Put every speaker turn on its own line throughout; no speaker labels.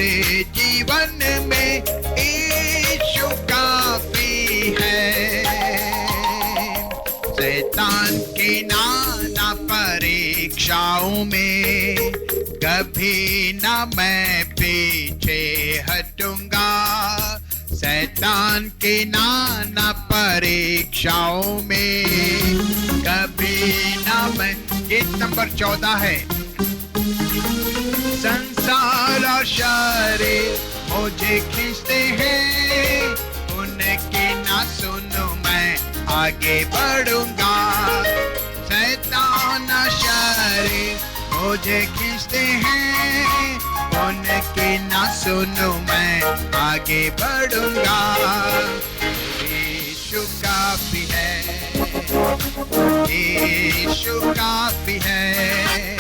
मेरे जीवन में यीशु काफी है। शैतान की नाना परीक्षाओं में कभी न मैं पीछे हटूंगा। शैतान की नाना परीक्षाओं में कभी न मैं। गीत नंबर 14 है। संसार और शरीर मुझे खींचते हैं, उनकी ना सुनूं मैं आगे बढ़ूंगा। शैतान और शरीर मुझे खींचते हैं, उनकी ना सुनूं मैं आगे बढ़ूंगा। यीशु काफी है, यीशु काफी है।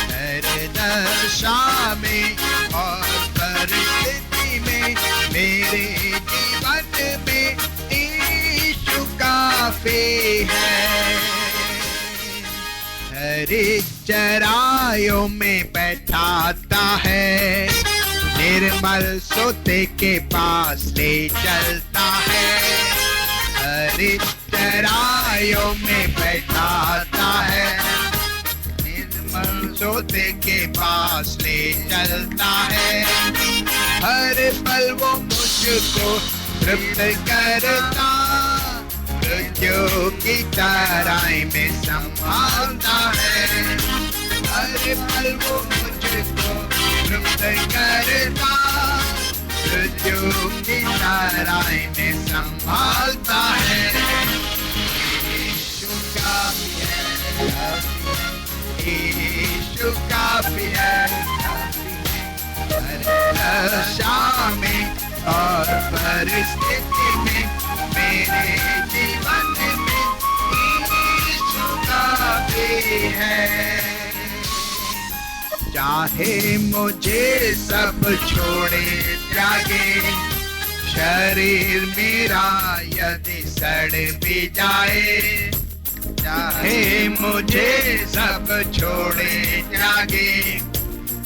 हर दशा में और परिस्थिति में मेरे जीवन में यीशु काफी है। हर चराइयों में बैठाता है, निर्मल सोते के पास ले चलता है। हर चराइयों में बैठाता है, निर्मल सोते के पास ले चलता है। हर पल वो मुझको तृप्त करता, मृत्यु की तराई में संभालता है। हर पल वो मुझको तृप्त करता, मृत्यु की तराई में संभालता है। यीशु काफी है, यीशु काफी है। हर दशा में और परिस्थिति में मेरे जीवन में यीशु काफी है। चाहे मुझे सब छोड़े त्यागे, शरीर मेरा यदि सड़ भी जाए। चाहे मुझे सब छोड़े त्यागे,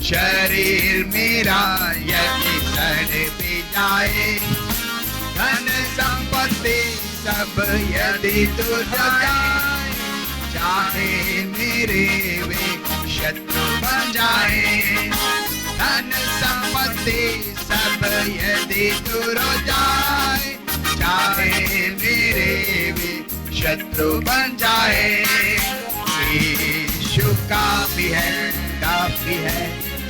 शरीर मेरा यदि सड़ भी जाए। धन संपत्ति सब यदि दूर जाए, चाहे मेरे वे शत्रु बन जाए। धन संपत्ति सब यदि दूर हो जाए, चाहे मेरे वे शत्रु बन जाए। यीशु काफी है, काफी है।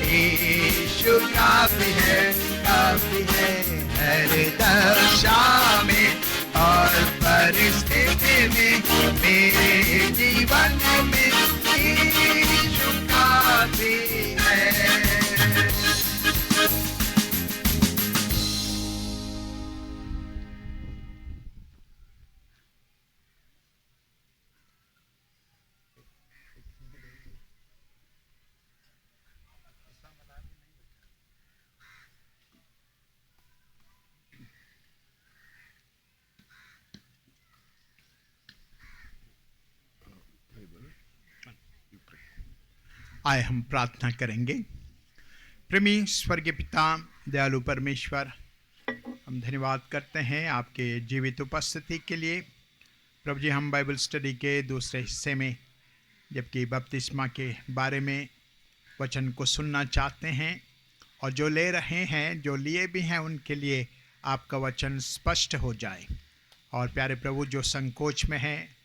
यीशु काफी है, काफी है। हर दशा में और परिस्थिति में मेरे जीवन में यीशु काफी है। आए हम प्रार्थना करेंगे। प्रेमी स्वर्गीय पिता, दयालु परमेश्वर, हम धन्यवाद करते हैं आपके जीवित उपस्थिति के लिए। प्रभु जी, हम बाइबल स्टडी के दूसरे हिस्से में जबकि बपतिस्मा के बारे में वचन को सुनना चाहते हैं, और जो ले रहे हैं, जो लिए भी हैं, उनके लिए आपका वचन स्पष्ट हो जाए। और प्यारे प्रभु, जो संकोच में हैं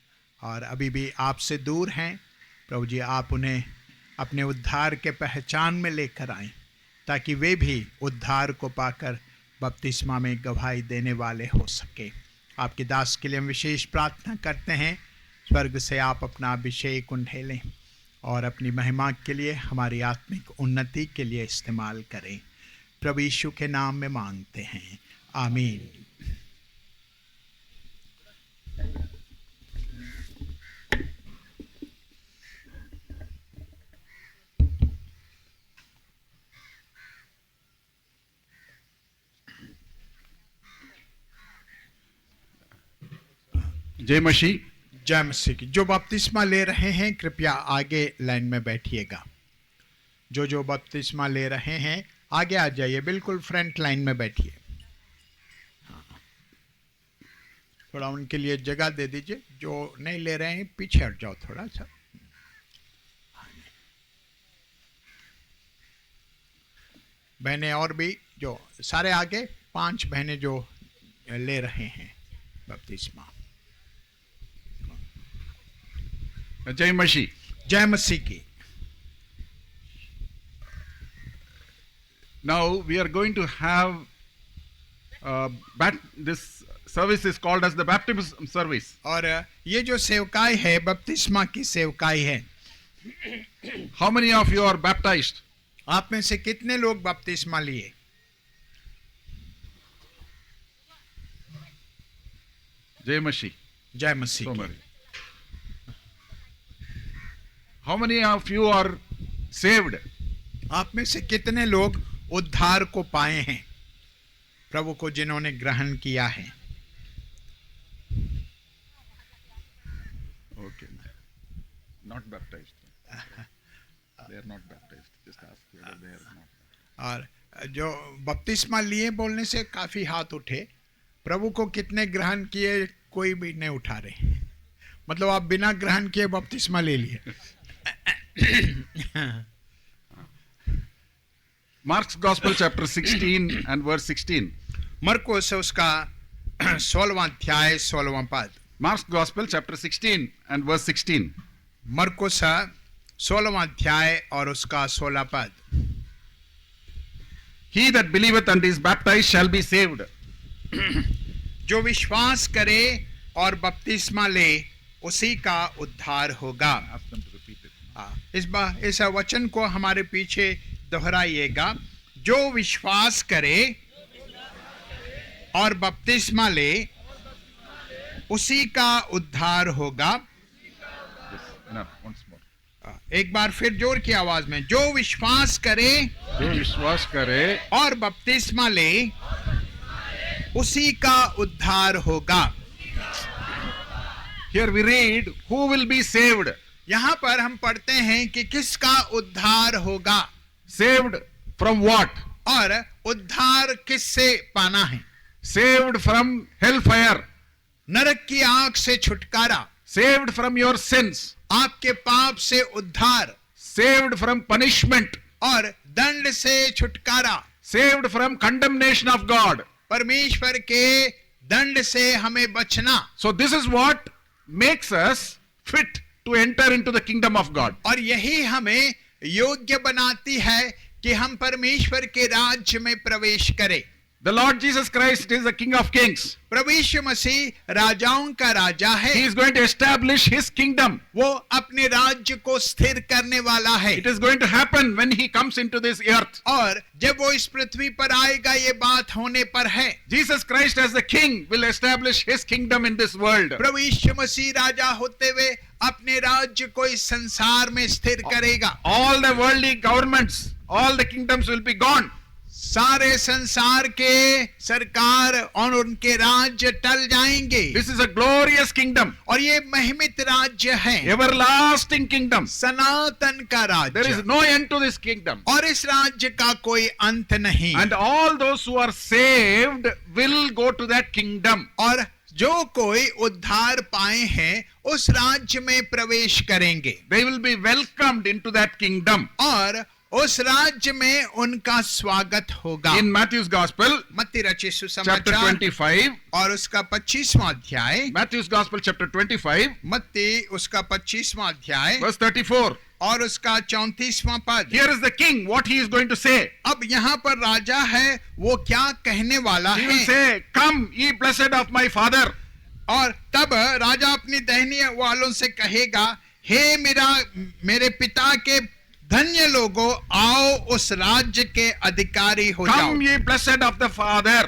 और अभी भी आपसे दूर हैं, प्रभु जी आप उन्हें अपने उद्धार के पहचान में लेकर आएं, ताकि वे भी उद्धार को पाकर बपतिस्मा में गवाही देने वाले हो सके। आपके दास के लिए हम विशेष प्रार्थना करते हैं, स्वर्ग से आप अपना अभिषेक उंडेलें और अपनी महिमा के लिए, हमारी आत्मिक उन्नति के लिए इस्तेमाल करें। प्रभु यीशु के नाम में मांगते हैं, आमीन।
जय मसीह।
जय मसीह की। जो बपतिस्मा ले रहे हैं, कृपया आगे लाइन में बैठिएगा। जो बपतिस्मा ले रहे हैं, आगे आ जाइए, बिल्कुल फ्रंट लाइन में बैठिए। थोड़ा उनके लिए जगह दे दीजिए, जो नहीं ले रहे हैं पीछे हट जाओ थोड़ा सा। बहनें और भी जो सारे आगे 5 बहनें जो ले रहे हैं बपतिस्मा।
जय मसीह।
जय मसीह की।
Now we are going to have this service is called as the baptism service.
और ये जो सेवकाई है बपतिस्मा की सेवकाई है।
How many of you are baptized?
आप में से कितने लोग बपतिस्मा लिए?
जय मसीह।
जय मसीह
So
की।
many. How many of you are saved?
आप में से कितने लोग उद्धार को पाए हैं, प्रभु को जिन्होंने ग्रहण किया है?
Okay. Not baptized. They are not baptized. Just ask whether they are not.
और जो बपतिस्मा लिए बोलने से काफी हाथ उठे। प्रभु को कितने ग्रहण किए? कोई भी नहीं उठा रहे, मतलब आप बिना ग्रहण किए बपतिस्मा ले लिए।
Mark's Gospel chapter 16 and verse 16.
मरकुस उसका 16वां अध्याय 16वां पद।
Mark's Gospel chapter 16 and verse 16.
मरकुस 16वां अध्याय और उसका 16 पद।
He that believeth and is baptized shall be saved.
जो विश्वास करे और बपतिस्मा ले उसी का उद्धार होगा।
Ask them to repeat it.
इस वचन को हमारे पीछे दोहराइएगा। जो विश्वास करे और बपतिस्मा ले उसी का उद्धार होगा।
Yes. Enough. Once more.
एक बार फिर जोर की आवाज में, जो विश्वास करे
जो विश्वास करे
और बपतिस्मा ले उसी का उद्धार होगा।
Here we read, who will be saved?
यहाँ पर हम पढ़ते हैं कि किसका उद्धार होगा।
Saved from what?
और उद्धार किससे पाना है?
Saved from hellfire.
नरक की आग से छुटकारा,
Saved from your sins.
आपके पाप से उद्धार,
Saved from punishment.
और दंड से छुटकारा,
Saved from condemnation of God.
परमेश्वर के दंड से हमें बचना।
So this is what makes us fit to enter into the kingdom of God.
और यही हमें योग्य बनाती है कि हम परमेश्वर के राज्य में प्रवेश करें।
The Lord Jesus Christ is the King of Kings.
प्रभु यीशु मसीह राजाओं का राजा है।
He is going to establish His kingdom.
वो अपने राज्य को स्थिर करने वाला है।
It is going to happen when He comes into this earth.
और जब वो इस पृथ्वी पर आएगा ये बात होने पर है।
Jesus Christ as the King will establish His kingdom in this world.
प्रभु यीशु मसीह राजा होते हुए अपने राज्य को इस संसार में स्थिर करेगा।
All the worldly governments, all the kingdoms will be gone.
सारे संसार के सरकार और उनके राज्य टल जाएंगे।
This is a glorious kingdom.
और ये महिमित राज्य है,
Everlasting kingdom.
सनातन का
There is
राज्य।
no end to this kingdom.
और इस राज्य का कोई अंत नहीं।
And all those who are saved will go to that kingdom.
और जो कोई उद्धार पाए हैं उस राज्य में प्रवेश करेंगे।
They will be welcomed into that kingdom.
और उस राज्य में उनका स्वागत होगा।
In Matthew's Gospel,
मत्ती रचित
chapter
सुसमाचार
25,
और उसका 25वां अध्याय,
Matthew's Gospel, chapter 25,
मत्ती उसका 25वां अध्याय
verse 34.
और उसका 34वां पद।
Here is the king, what he is going to say.
अब यहाँ पर राजा है, वो क्या कहने वाला
He will
है?
say, "Come, ye blessed of my father."
और तब राजा अपनी दाहिनी वालों से कहेगा, हे मेरे पिता के धन्य लोगों, आओ उस राज्य के अधिकारी हो जाओ।
Come, ye blessed of the father,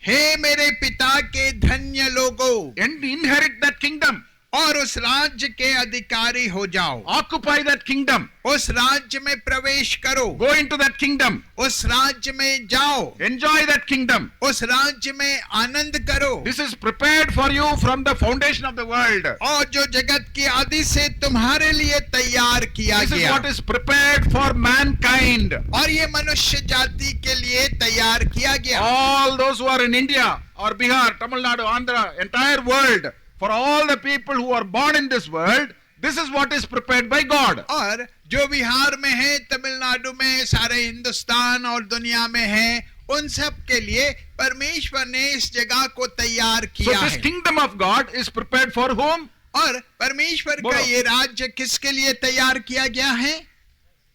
हे मेरे पिता के धन्य लोगों,
and inherit that kingdom.
और उस राज्य के अधिकारी हो जाओ,
Occupy that kingdom.
उस राज्य में प्रवेश करो,
Go into that kingdom.
उस राज्य में जाओ,
Enjoy that kingdom.
उस राज्य में आनंद करो।
This is prepared for you from the foundation of the world.
और जो जगत की आदि से तुम्हारे लिए तैयार किया
This is
गया,
what is prepared for mankind.
और ये मनुष्य जाति के लिए तैयार किया गया।
All those who are in India or Bihar, Tamil Nadu, Andhra, entire world, for all the people who are born in this world, this is what is prepared by God.
और जो बिहार में है, तमिलनाडु में, सारे हिंदुस्तान और दुनिया में है, उन सब के लिए परमेश्वर ने इस जगह को तैयार
So
किया
this
है।
kingdom of God is prepared for whom?
और परमेश्वर का
बोलो।
ये राज्य किसके लिए तैयार किया गया है?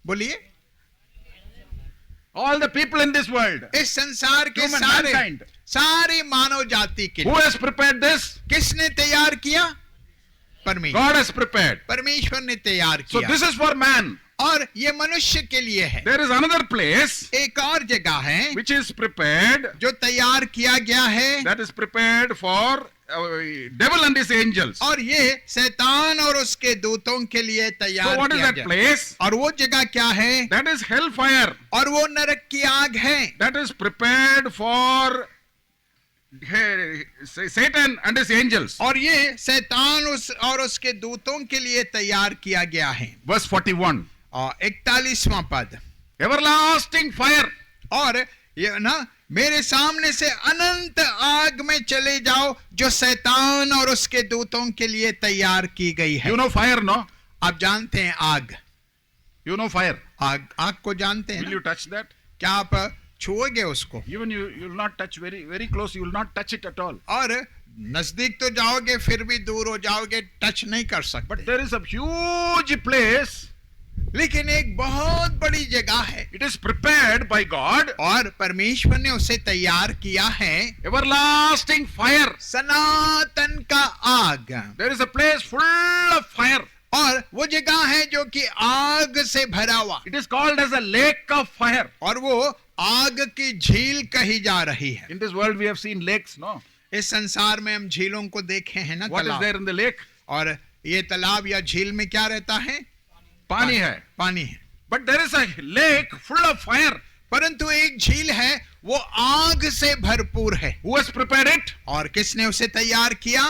बोलिए।
All the people in this world.
इस संसार के
Human,
सारे
mankind.
सारी मानव जाति के
Who
लिए
has prepared this?
किसने तैयार किया? परमेश्वर।
God has prepared.
परमेश्वर ने तैयार
So
किया।
this is for man.
और ये मनुष्य के लिए है।
There is another place
एक और जगह है
which is prepared,
जो तैयार किया गया है,
that is prepared for devil and his angels.
और ये शैतान और उसके दूतों के लिए
So
तैयार
what is
किया
that
गया।
place?
और वो जगह क्या है?
That is hellfire.
और वो नरक की आग है।
That is prepared for Satan and his angels.
और ये शैतान और उसके दूतों के लिए तैयार किया गया है।
Verse 41.
और 41वां पद,
Everlasting fire.
और ये ना, मेरे सामने से अनंत आग में चले जाओ जो शैतान और उसके दूतों के लिए तैयार की गई है।
You know fire, no?
आप जानते हैं आग,
You know fire.
आग को जानते हैं
Will
ना?
you touch that?
क्या आप छुओगे उसको?
Even you will not touch very close. You will not touch it at all.
और नजदीक तो जाओगे फिर भी दूर हो जाओगे, टच नहीं कर सकते।
But there is a huge place.
लेकिन एक बहुत बड़ी जगह है,
It is prepared by God.
और परमेश्वर ने उसे तैयार किया है,
Everlasting fire.
सनातन का आग।
There is a place full of fire.
और वो जगह है जो कि आग से भरा हुआ,
It is called as a lake of fire.
और वो आग की झील कही जा रही है।
In this world we have seen lakes, no?
इस संसार में हम झीलों को देखे हैं ना,
What is
तालाब।
there in the lake?
और ये तालाब या झील में क्या रहता है?
पानी है.
पानी है।
But there is a lake full of fire.
परंतु एक झील है, वो आग से भरपूर है।
Who has prepared it?
और किसने उसे तैयार किया?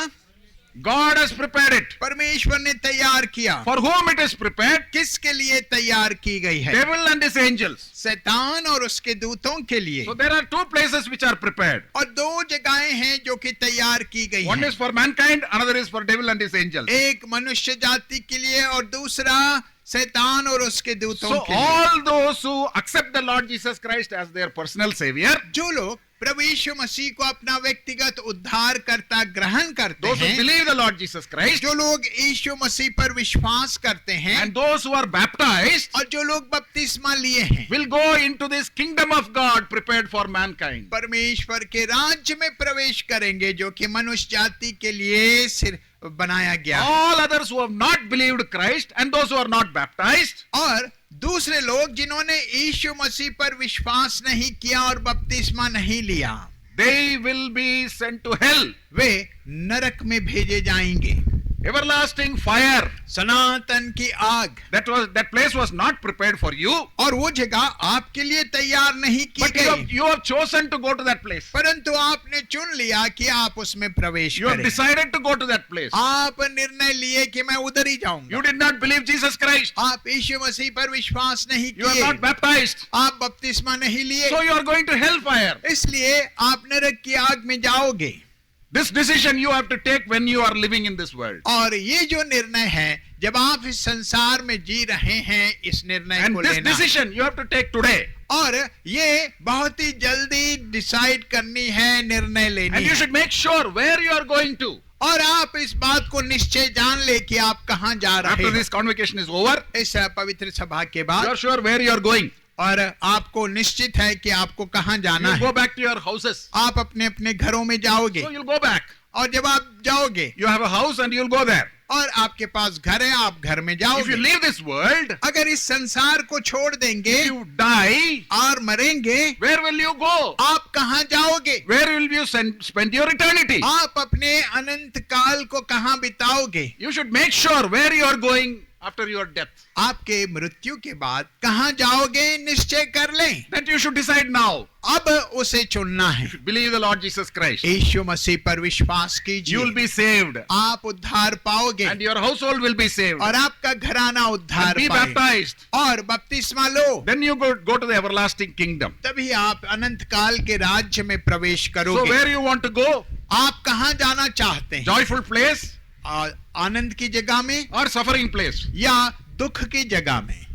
God has prepared it.
परमेश्वर ने तैयार किया।
For whom it is prepared?
किसके लिए तैयार की गई है?
Devil and his angels.
शैतान और उसके दूतों के लिए।
So there are two places which are prepared.
और दो जगहें हैं जो कि तैयार की गई
One
हैं।
is for mankind, another is for devil and his angels.
एक मनुष्य जाति के लिए और दूसरा शैतान और उसके दूतों
So
के लिए।
all those who accept the Lord Jesus Christ as their personal savior,
जो लोग प्रभु यीशु मसीह को अपना व्यक्तिगत उद्धारकर्ता ग्रहण करते
those who
हैं,
believe the Lord Jesus Christ,
जो लोग यीशु मसीह पर विश्वास करते हैं,
and those who are baptized,
और जो लोग बपतिस्मा लिए हैं,
will go into this kingdom of God prepared for mankind.
परमेश्वर के राज्य में प्रवेश करेंगे जो कि मनुष्य जाति के लिए सिर बनाया गया है।
All others who have not believed Christ and those who are not baptized,
और दूसरे लोग जिन्होंने यीशु मसीह पर विश्वास नहीं किया और बपतिस्मा नहीं लिया,
they will be sent to hell.
वे नरक में भेजे जाएंगे।
Everlasting fire.
सनातन की आग,
That place was not prepared for you,
और वो जगह आपके लिए तैयार नहीं की
but
गई,
you have chosen to go to that place.
परंतु आपने चुन लिया कि आप उसमें प्रवेश
You have
करें।
decided to go to that place.
आप निर्णय लिए कि मैं उधर ही जाऊंगा।
You did not believe Jesus Christ.
आप यीशु मसीह पर विश्वास नहीं
You are
किए,
not baptized.
आप बपतिस्मा नहीं लिए,
So you are going to hellfire.
इसलिए आप नरक की आग में जाओगे।
This decision you have to take when you are living in this world.
और ये जो निर्णय है जब आप इस संसार में जी रहे हैं, इस निर्णय
And
को
this
लेना,
decision you have to take today.
और ये बहुत ही जल्दी डिसाइड करनी है, निर्णय लेनी
And you
है।
should make sure where you are going to.
और आप इस बात को निश्चय जान ले कि आप कहाँ जा रहे
After
हैं।
this convocation is over,
इस पवित्र सभा के
you
बाद,
are sure where you are going.
और आपको निश्चित है कि आपको कहाँ जाना
You
है।
go back to your houses.
आप अपने अपने घरों में जाओगे,
So you'll go back.
और जब आप जाओगे
You have a house and you'll go there.
और आपके पास घर है, आप घर में
If you
जाओगे।
leave this world,
अगर इस संसार को छोड़ देंगे
you die,
और मरेंगे,
where will you go?
आप कहाँ जाओगे?
Where will you spend your eternity?
आप अपने अनंत काल को कहाँ बिताओगे?
You should make sure where you are going after your death.
आपके मृत्यु के बाद कहाँ जाओगे निश्चय कर लें।
That you should decide now.
अब उसे चुनना है।
Believe the Lord Jesus Christ.
यीशु मसीह पर विश्वास
You
कीजिए,
will be saved.
आप उद्धार पाओगे
And your household will be saved.
और आपका घराना उद्धार
And be
पाएगा
baptized.
और बपतिस्मा लो।
Then you go to the everlasting kingdom.
तभी आप अनंत काल के राज्य में प्रवेश
So
करोगे।
where you want to go?
आप कहाँ जाना चाहते हैं?
Joyful place
आनंद की जगह में
or suffering place?
या दुख की जगह में?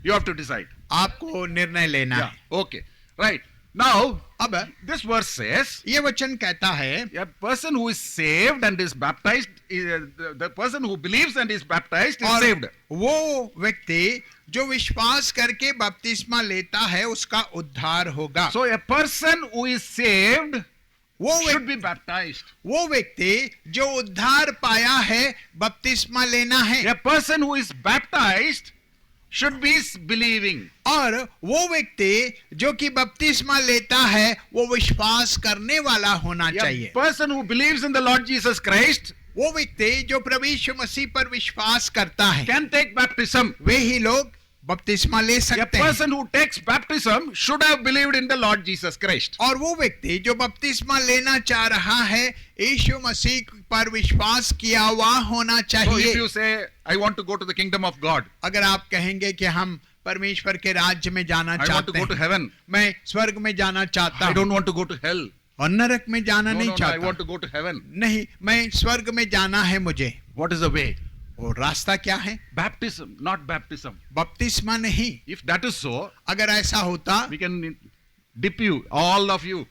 You have to decide.
आपको निर्णय लेना
Yeah.
है।
Okay. Right. Now,
अब
this verse says,
ये वचन कहता है
a person who is saved and is baptized, the person who believes and is baptized is
और
saved.
वो व्यक्ति जो विश्वास करके बपतिस्मा लेता है उसका उद्धार होगा।
So a person who is saved
वो
should be baptized.
वो व्यक्ति जो उद्धार पाया है बपतिस्मा लेना है
A person who is baptized should be believing.
और वो व्यक्ति जो कि बपतिस्मा लेता है वो विश्वास करने वाला होना
A
चाहिए।
person who believes in the Lord Jesus Christ
वो व्यक्ति जो प्रभु यीशु मसीह पर विश्वास करता है
can take baptism.
वे ही लोग बपतिस्मा ले
A
सकते हैं।
person who takes baptism should have believed in the Lord Jesus Christ.
और वो व्यक्ति जो बपतिस्मा लेना चाह रहा है यीशु मसीह पर विश्वास किया हुआ होना
So
चाहिए।
if you say, I want to go to the kingdom of God,
अगर आप कहेंगे कि हम परमेश्वर के राज्य में जाना
I want to
चाहते
go to
हैं,
heaven,
मैं स्वर्ग में जाना चाहता
I
हूँ
don't want to go to hell.
और नरक में जाना
No,
नहीं
no, no, I
चाहता,
want to go to heaven.
नहीं, मैं स्वर्ग में जाना है मुझे।
What is the way?
और रास्ता क्या है?
Baptism, not baptism.
बपतिस्मा नहीं।
If that is so,
अगर ऐसा होता
we can dip you, all of you, in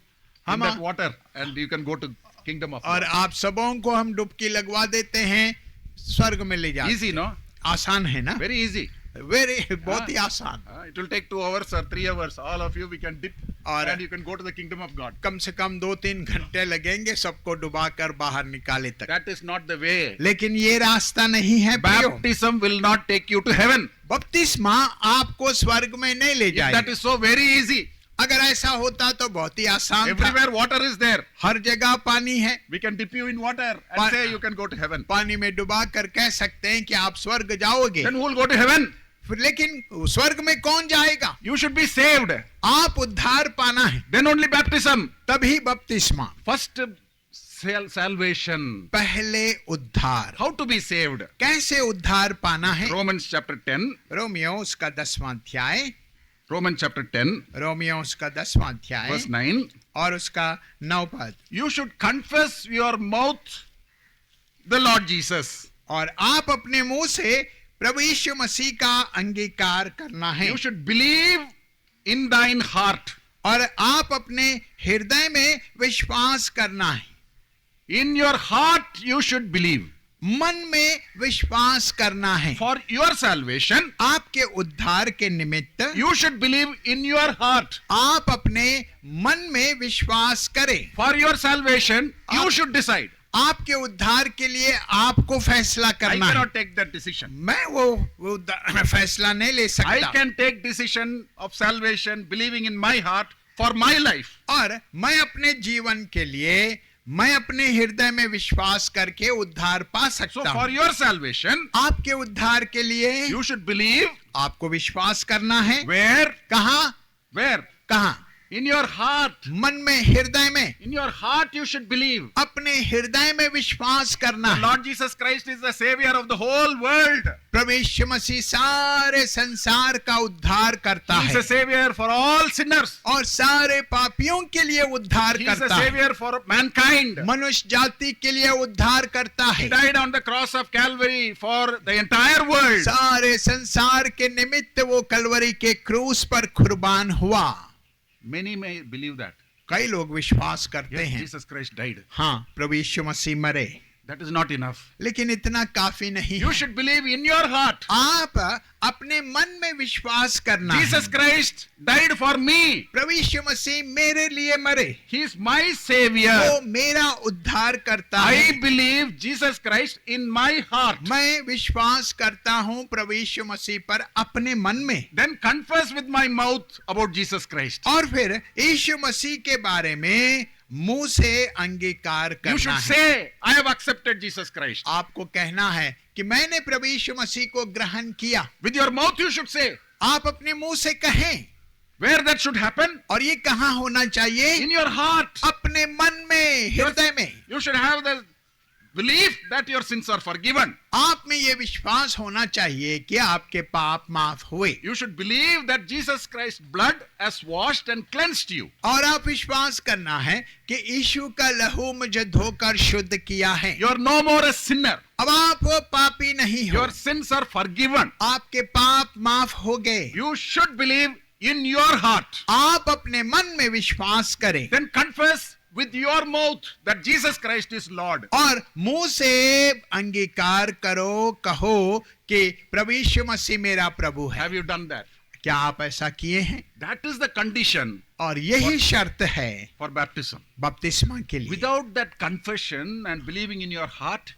हम
that water, and you can go to kingdom of
और
God.
आप सबों को हम डुबकी लगवा देते हैं, स्वर्ग में ले जाते
Easy, no?
हैं। आसान है ना?
Very easy.
वेरी बहुत ही आसान।
It will take 2 hours or 3 hours. All of you, we can dip,
और
and you can go to the kingdom of God.
कम से कम 2-3 घंटे लगेंगे सबको डुबाकर बाहर निकाले तक।
That is not the way.
लेकिन ये रास्ता नहीं है प्रियो।
Baptism will not take you to heaven.
बपतिस्मा आपको स्वर्ग में नहीं ले
If that
जाएगा।
is so, very easy.
अगर ऐसा होता तो बहुत ही आसान था।
Everywhere water is there.
हर जगह पानी है,
We can dip you in water and
Pa-
say you can go to heaven.
पानी में डुबा कर कह सकते हैं कि आप स्वर्ग जाओगे।
Then who will go to heaven?
फिर लेकिन स्वर्ग में कौन जाएगा?
You should be saved.
आप उद्धार पाना है,
Then only baptism.
तभी बपतिस्मा।
First salvation.
पहले उद्धार।
How to be saved?
कैसे उद्धार पाना है?
Romans chapter 10.
रोमियो उसका 10वां अध्याय,
Romans chapter 10,
रोमियो उसका 10वां अध्याय
verse 9.
और उसका 9 पद।
You should confess your mouth the Lord Jesus.
और आप अपने मुंह से प्रभु यीशु मसीह का अंगीकार करना है
You should believe in thine heart.
और आप अपने हृदय में विश्वास करना है।
In your heart you should believe.
मन में विश्वास करना है।
For your salvation,
आपके उद्धार के निमित्त
you should believe in your heart.
आप अपने मन में विश्वास करें।
For your salvation, you should decide.
आपके उद्धार के लिए आपको फैसला
I
करना है।
cannot take that decision.
मैं वो फैसला नहीं ले
I
सकता।
can take decision of salvation, believing in my heart for my life.
और मैं अपने जीवन के लिए मैं अपने हृदय में विश्वास करके उद्धार पा
So
सकता
for
हूँ।
your salvation,
आपके उद्धार के लिए
you should believe
आपको विश्वास करना है।
where?
कहाँ?
Where?
कहाँ?
In your heart.
मन में, हृदय में।
In your heart you should believe.
अपने हृदय में विश्वास करना है।
Lord Jesus Christ is the savior of the whole world.
प्रभु यीशु मसीह सारे संसार का उद्धार करता
He is
है
a savior for all sinners.
और सारे पापियों के लिए उद्धार
He is a
करता है।
savior for mankind.
मनुष्य जाति के लिए उद्धार करता
He
है।
died on the cross of Calvary for the entire world.
सारे संसार के निमित्त वो कलवरी के क्रूस पर कुर्बान हुआ।
Many may believe that.
कई लोग विश्वास करते
Yes,
हैं,
Jesus Christ died.
हाँ प्रभु यीशु मसीह मरे।
That is not enough.
लेकिन इतना काफी नहीं
You
है।
should believe in your heart.
आप अपने मन में विश्वास करना
Jesus
है।
Christ died for me.
प्रभु यीशु मसीह मेरे लिए मरे,
He is my savior.
वो मेरा उद्धार करता
I
है।
believe Jesus Christ in my heart.
मैं विश्वास करता हूँ प्रभु यीशु मसीह पर अपने मन में,
Then confess with my mouth about Jesus Christ.
और फिर यीशु मसीह के बारे में मुंह से अंगीकार
You
करना
should
है।
say, I have accepted Jesus Christ.
आपको कहना है कि मैंने प्रभु यीशु मसीह को ग्रहण किया।
With your mouth you should say.
आप अपने मुंह से कहें।
Where that should happen?
और ये कहाँ होना चाहिए?
In your heart.
अपने मन में, हृदय में।
You should have the belief that your sins are forgiven.
आप में ये विश्वास होना चाहिए कि आपके पाप माफ हुए,
You should believe that Jesus Christ's blood has washed and cleansed you.
और आप विश्वास करना है कि यीशु का लहू मुझे धोकर शुद्ध किया है।
You are no more a sinner.
अब आप पापी नहीं हो,
Your sins are forgiven.
आपके पाप माफ हो गए।
You should believe in your heart.
आप अपने मन में विश्वास करें,
Then confess with your mouth that Jesus Christ is Lord.
और मुंह से अंगीकार करो, कहो कि प्रभु यीशु मसीह मेरा प्रभु है।
Have you done that?
क्या आप ऐसा किए हैं?
That is the condition
और यही शर्त है
for baptism.
बपतिस्मा के लिए।
Without that confession and believing in your heart,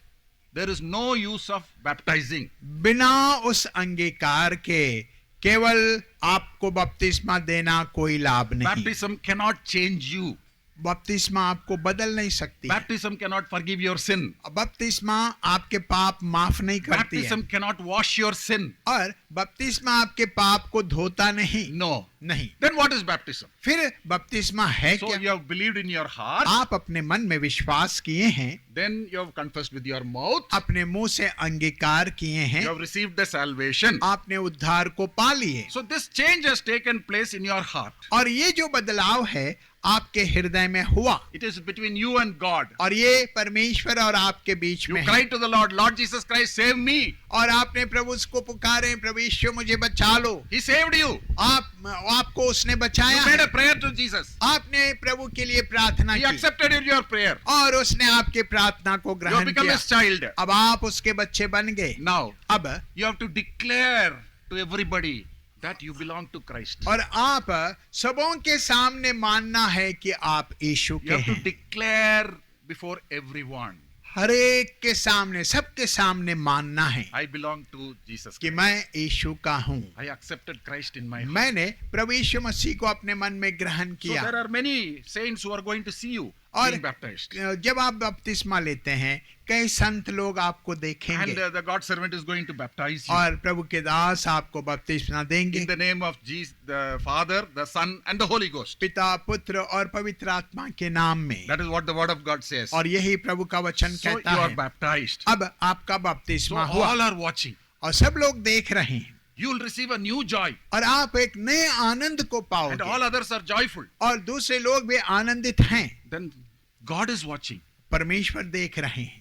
there is no use of baptizing.
बिना उस अंगीकार के केवल आपको बपतिस्मा देना कोई लाभ नहीं।
Baptism cannot change you.
बपतिस्मा आपको बदल नहीं सकती।
Baptism cannot forgive your sin.
बपतिस्मा आपके पाप माफ नहीं करती है,
Baptism cannot wash your sin.
और बपतिस्मा आपके पाप को धोता नहीं।
No.
नहीं।
Then what is baptism?
फिर बपतिस्मा है
So
क्या?
you have believed in your heart,
आप अपने मन में विश्वास किए हैं,
then you have confessed with your mouth,
अपने मुंह से अंगीकार किए हैं,
you have received the salvation.
आपने उद्धार को पा लिए,
So this change has taken place in your heart.
और ये जो बदलाव है आपके हृदय में हुआ,
It is between you and God.
और ये परमेश्वर और आपके बीच
You
में है।
cry to the Lord, Lord Jesus Christ, save me.
और आपने प्रभु को पुकारे, प्रभु यीशु मुझे बचा लो।
He saved you.
आपको उसने
You
बचाया
made
है।
a prayer to Jesus.
आपने प्रभु के लिए प्रार्थना
He
की,
accepted your prayer.
और उसने आपके प्रार्थना को
You have
ग्रहण
become
किया।
his child.
अब आप उसके बच्चे बन गए।
Now,
अब
you have to declare to everybody that you belong to Christ.
और आप सबों के सामने मानना है कि आप यीशु
You
के
have to
हैं।
declare before everyone,
हर एक के सामने, सबके सामने मानना है
I belong to Jesus
कि
Christ.
मैं यीशु का हूँ।
I accepted Christ in my heart.
मैंने प्रभु यीशु मसीह को अपने मन में ग्रहण
So
किया।
there are many saints who are going to see you
और
being baptized.
जब आप बपतिस्मा लेते हैं, कई संत लोग आपको
And
देखेंगे,
the God servant is going to baptize you
और प्रभु के दास आपको बपतिस्मा देंगे
in the name of Jesus, the Father, the Son, and the Holy Ghost.
पिता, पुत्र और पवित्र आत्मा के नाम में।
That is what the Word of God says.
और यही प्रभु का वचन
So you
कहता
are
है।
baptized.
अब आपका
So
बपतिस्मा हुआ,
all are watching.
और सब लोग देख रहे हैं,
You will receive a new joy,
और आप एक नए आनंद को
and
पाओगे,
all others are joyful.
और दूसरे लोग भी आनंदित हैं।
Then God is watching.
परमेश्वर देख रहे हैं,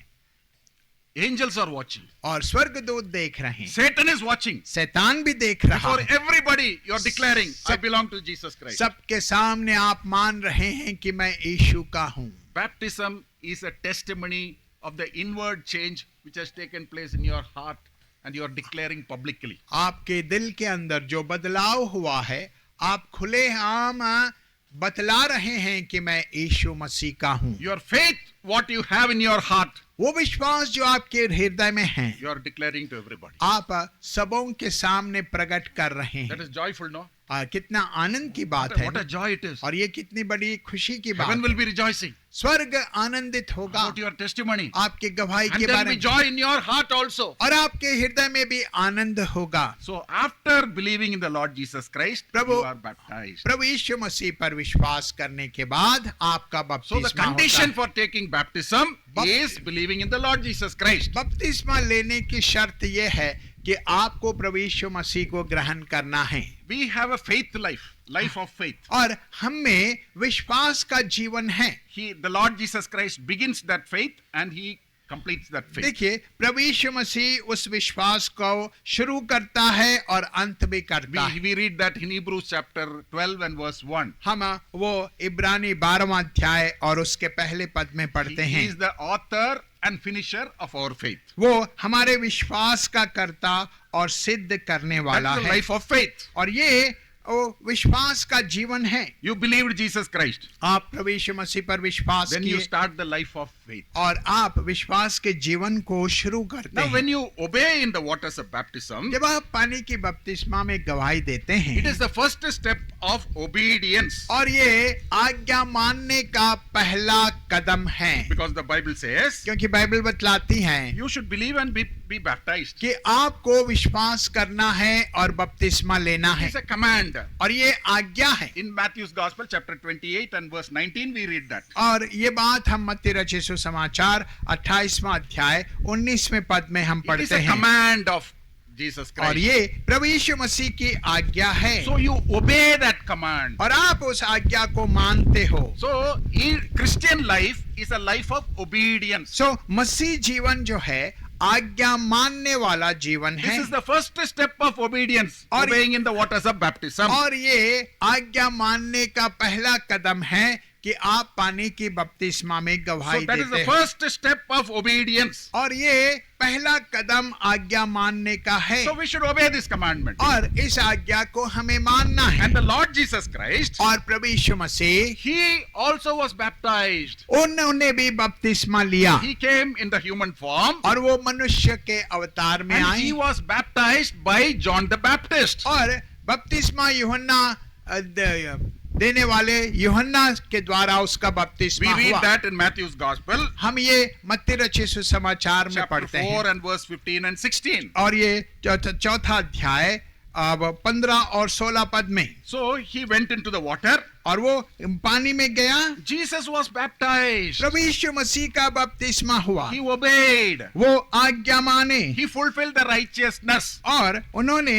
Angels are watching.
और स्वर्गदूत देख रहे हैं,
Satan is watching.
शैतान भी देख रहा
For
है।
everybody, you are declaring, I belong to Jesus Christ.
सबके सामने आप मान रहे हैं कि मैं यीशु का हूँ।
Baptism is a testimony of the inward change which has taken place in your heart, and you are declaring publicly.
आपके दिल के अंदर जो बदलाव हुआ है, आप खुले आम बतला रहे हैं कि मैं यीशु मसीह का हूँ।
Your faith, what you have in your heart,
वो विश्वास जो आपके हृदय में है,
you are declaring to everybody.
आप सबों के सामने प्रकट कर रहे
That
हैं।
is joyful, no?
कितना आनंद की बात है,
What a joy it is.
और ये कितनी बड़ी खुशी की
Heaven
बात
will
है।
be rejoicing
स्वर्ग आनंदित होगा
about your testimony.
आपके गवाही
And
के
there will
बारे
be
में,
joy in your heart also.
और आपके हृदय में भी आनंद होगा।
So after believing in the Lord Jesus Christ,
Prabhu-
you are baptized.
प्रभु यीशु मसीह पर विश्वास करने के बाद आपका
So the
बपतिस्मा होता
condition
है।
for taking baptism is believing in the Lord Jesus Christ.
बपतिस्मा लेने की शर्त यह है कि आपको प्रभु यीशु मसीह को ग्रहण करना है,
We have a faith life of faith.
और हम में विश्वास का जीवन है।
The Lord Jesus Christ begins that faith and he completes that faith.
देखिए, प्रभु यीशु मसीह उस विश्वास को शुरू करता है और अंत भी करता है।
We read that in Hebrews chapter 12 and verse 1.
हम वो इब्रानी 12वां अध्याय और उसके पहले पद में पढ़ते
He
हैं।
is the author and finisher of our faith.
वो हमारे विश्वास का कर्ता और सिद्ध करने वाला
That's the
है,
life of faith.
और ये वो विश्वास का जीवन है।
You believed Jesus Christ.
आप प्रभु यीशु मसीह पर विश्वास
Then you
किए
start the life of faith.
और आप विश्वास के जीवन को शुरू करते
Now
हैं।
when you obey in the waters of baptism,
जब आप पानी की बपतिस्मा में गवाही देते हैं,
it is the first step of obedience.
और ये आज्ञा मानने का पहला कदम है,
Because the Bible says,
क्योंकि बाइबल बतलाती है
you should believe and be baptized.
कि आपको विश्वास करना है और बपतिस्मा लेना है,
It's a command.
और ये आज्ञा है।
In Matthew's Gospel, chapter 28 and verse 19, we read that.
और ये बात हम मत्ती रचित सुसमाचार 28वां अध्याय 19वें पद में हम
It is
पढ़ते
a
हैं,
command of Jesus
और
Christ.
ये प्रभु यीशु मसीह की आज्ञा है,
So you obey that command.
और आप उस आज्ञा को मानते हो।
So Christian life is a life of obedience.
सो मसीह जीवन जो है आज्ञा मानने वाला जीवन
This
है,
is the first step of obedience,
और-
obeying in the waters of baptism.
और ये आज्ञा मानने का पहला कदम है कि आप पानी की बपतिस्मा में
So
गवाही
that is the
देते हो,
first step of obedience.
और ये पहला कदम आज्ञा मानने का है,
So we should obey this commandment.
और इस आज्ञा को हमें मानना है।
And the Lord Jesus Christ,
और प्रभु यीशु मसीह
He also was baptized.
उन्होंने भी बपतिस्मा लिया,
He came in the human form
और वो मनुष्य के अवतार में
and
आए,
He was baptized by John the Baptist.
और बपतिस्मा यूहन्ना देने वाले यूहन्ना के द्वारा उसका
We
बपतिस्मा
read
हुआ।
that in Matthew's Gospel,
हम ये मत्ती रचित सुसमाचार में
chapter
पढ़ते
4
हैं,
and verse 15 and 16.
और ये चौथा अध्याय अब 15 और 16 पद में,
So he went into the water.
और वो पानी में गया,
Jesus was baptized.
प्रभु यीशु मसीह का बपतिस्मा हुआ,
He obeyed.
वो आज्ञा माने,
He fulfilled the righteousness.
और उन्होंने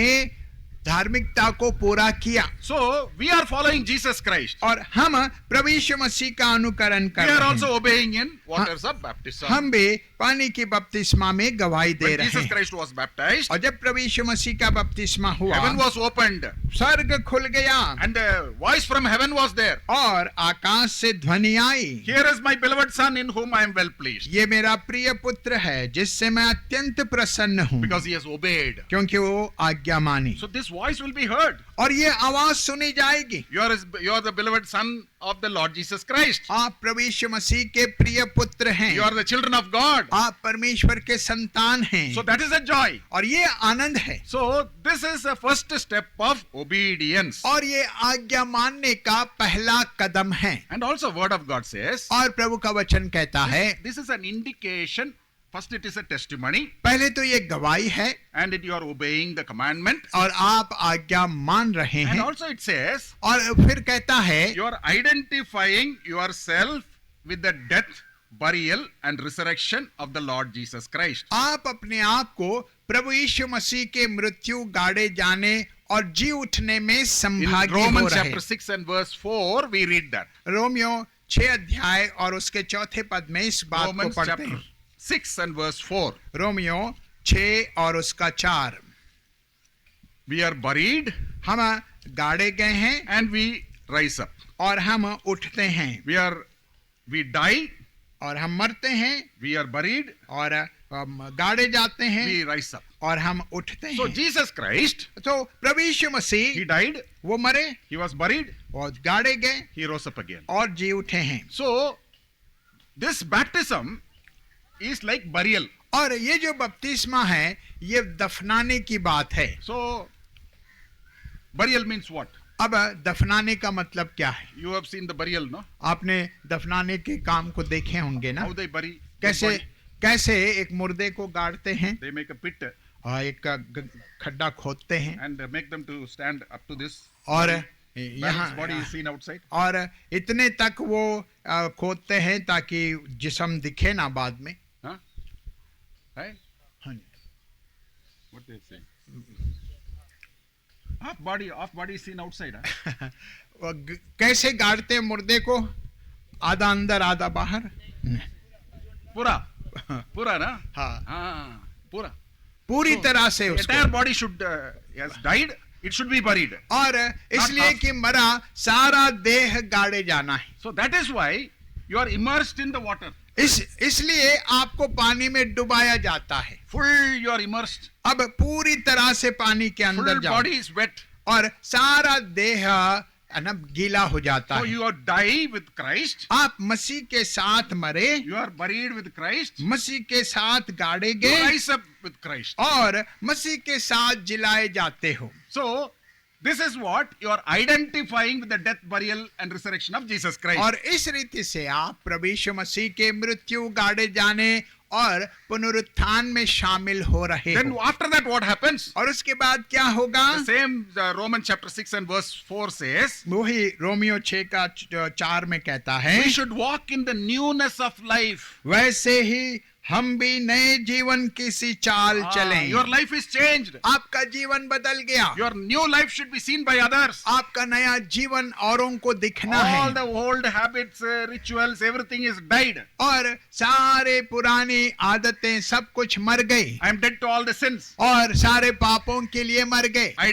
धार्मिकता को पूरा किया।
So we are following Jesus Christ.
और हम प्रभु यीशु मसीह का अनुकरण कर
We are
रहे
also
हैं,
obeying in waters of baptism.
हम भी पानी की बपतिस्मा में गवाही दे
When
रहे
Jesus
हैं।
Christ was baptized,
और जब प्रभु यीशु मसीह का बपतिस्मा हुआ,
heaven was opened
स्वर्ग खुल गया,
and a voice from heaven was there.
और आकाश से ध्वनि आई,
Here is my beloved son in whom I am well pleased.
ये मेरा प्रिय पुत्र है जिससे मैं अत्यंत प्रसन्न हूँ,
Because he has obeyed.
क्योंकि वो आज्ञा मानी।
So this voice will be heard.
और ये आवाज सुनी जाएगी,
You are the beloved son of the Lord Jesus Christ.
आप प्रभु यीशु मसीह के प्रिय पुत्र हैं,
You are the children of God.
आप परमेश्वर के संतान हैं,
So that is a joy.
और ये आनंद है,
So this is the first step of obedience.
और ये आज्ञा मानने का पहला कदम है।
And also word of God says,
और प्रभु का वचन कहता है,
this is an indication. First it is a testimony
पहले तो ये गवाही है,
and you are obeying the commandment.
और आप आज्ञा मान रहे
And
हैं,
also it says,
और फिर कहता है
you are identifying yourself with the death, burial and resurrection of the Lord Jesus Christ.
आप अपने आप को प्रभु यीशु मसीह के मृत्यु गाड़े जाने और जी उठने में
In
संभागी हो
Romans
रहे।
chapter 6 and verse 4 we read that.
Romeo 6 अध्याय और उसके चौथे पद में इस बात को
Romans
पढ़ते
chapter
हैं।
6 and verse 4.
रोमियो 6 और उसका 4,
We are buried
हम गाड़े गए हैं
and we rise up.
और हम उठते हैं,
We die,
और हम मरते हैं
we are buried,
और गाड़े जाते हैं
we rise up.
और हम उठते
So
हैं।
Jesus Christ,
तो प्रभु यीशु
he
मसीह
died,
वो मरे
he was buried,
और गाड़े गए
he rose up again.
और जी उठे हैं।
So this baptism is like burial.
और ये जो बपतिस्मा है ये दफनाने की बात है।
So burial means what?
अब दफनाने का मतलब क्या है?
You have seen the burial, no?
आपने दफनाने के काम को देखे होंगे ना,
How they bury.
कैसे कैसे एक मुर्दे को गाड़ते हैं
They make a pit
और एक खड्डा खोदते हैं
and make them to stand up to this.
और
Balance body is
यहाँ
seen outside.
और इतने तक वो खोदते हैं ताकि जिस्म दिखे ना बाद में।
Huh? Right?
हाँ,
What they say? Half body is seen outside. Huh?
कैसे गाड़ते हैं मुर्दे को? आधा अंदर आधा बाहर।
Pura. पूरा ना?
हाँ,
हाँ, पूरा.
पूरी तरह से
The
उसको,
entire body should has died. It should be buried.
और इसलिए
half.
कि मरा सारा देह गाड़े जाना है.
So that is why you are immersed in the water.
इसलिए आपको पानी में डुबाया जाता है.
Full you are immersed.
अब पूरी तरह से पानी के अंदर
Full
जाओ
body is wet.
और सारा देह ना गीला हो जाता
So
है.
you are die with Christ.
आप मसीह के साथ मरे,
You are buried with Christ.
मसीह के साथ गाड़े
You
गए
rise up with Christ.
और मसीह के साथ जिलाए जाते हो.
So this is what you are identifying with the death, burial, and resurrection of Jesus Christ.
और इस रीति से आप प्रभु यीशु मसीह के मृत्यु, गाड़े जाने और पुनरुत्थान में शामिल हो रहे
Then
हो.
after that what happens?
और उसके बाद क्या होगा?
The same Romans chapter 6 and verse 4 says,
वही रोमियो 6 का 4 में कहता है,
we should walk in the newness of life.
वैसे ही हम भी नए जीवन की सी चाल चलें.
Your life is changed.
आपका जीवन बदल गया.
Your new life should be seen by others.
आपका नया जीवन औरों को दिखना
All
है.
the old habits, rituals, everything is died.
और सारे पुरानी आदतें सब कुछ मर गई
I am dead to all the sins.
और सारे पापों के लिए मर गए
I